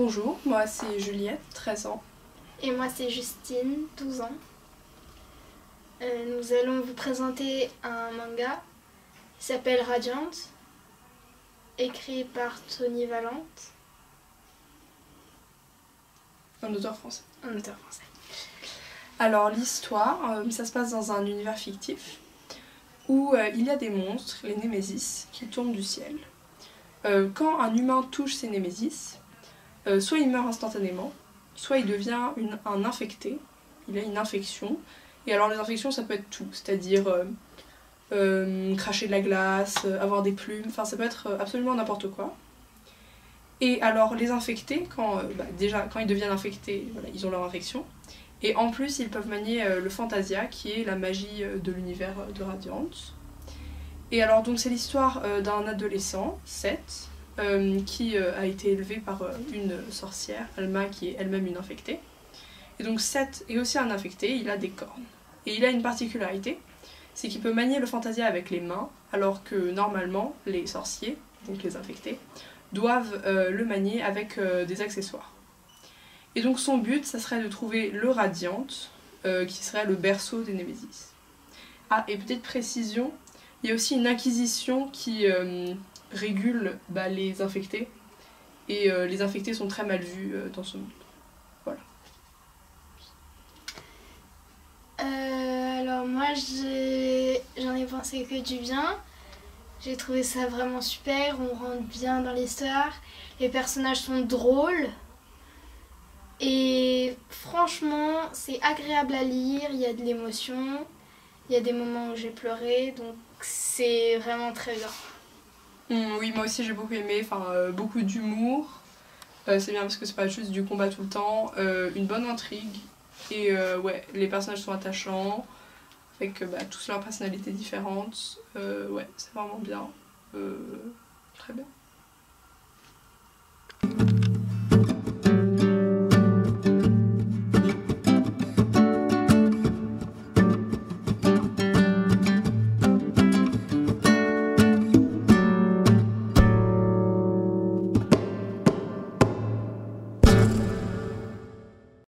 Bonjour, moi c'est Juliette, 13 ans. Et moi c'est Justine, 12 ans. Nous allons vous présenter un manga qui s'appelle Radiant, écrit par Tony Valente. Un auteur français. Un auteur français. Alors l'histoire, ça se passe dans un univers fictif où il y a des monstres, les Némésis, qui tombent du ciel. Quand un humain touche ces Némésis, soit il meurt instantanément, soit il devient un infecté, il a une infection. Et alors les infections ça peut être tout, c'est-à-dire cracher de la glace, avoir des plumes, enfin ça peut être absolument n'importe quoi. Et alors les infectés, déjà quand ils deviennent infectés, voilà, ils ont leur infection. Et en plus ils peuvent manier le Fantasia qui est la magie de l'univers de Radiant. Et alors donc c'est l'histoire d'un adolescent, Seth, qui a été élevé par une sorcière, Alma, qui est elle-même une infectée. Et donc Seth est aussi un infecté, il a des cornes. Et il a une particularité, c'est qu'il peut manier le Fantasia avec les mains, alors que normalement les sorciers, donc les infectés, doivent le manier avec des accessoires. Et donc son but, ça serait de trouver le Radiant, qui serait le berceau des Némésis. Ah, et petite précision, il y a aussi une inquisition qui régule les infectés, et les infectés sont très mal vus dans ce monde. Voilà. Alors moi j'en ai pensé que du bien. J'ai trouvé ça vraiment super, on rentre bien dans l'histoire, les personnages sont drôles et franchement c'est agréable à lire, il y a de l'émotion, il y a des moments où j'ai pleuré, donc c'est vraiment très bien. Oui, moi aussi j'ai beaucoup aimé, beaucoup d'humour, c'est bien parce que c'est pas juste du combat tout le temps, une bonne intrigue, et ouais, les personnages sont attachants, avec tous leurs personnalités différentes, ouais, c'est vraiment bien, très bien.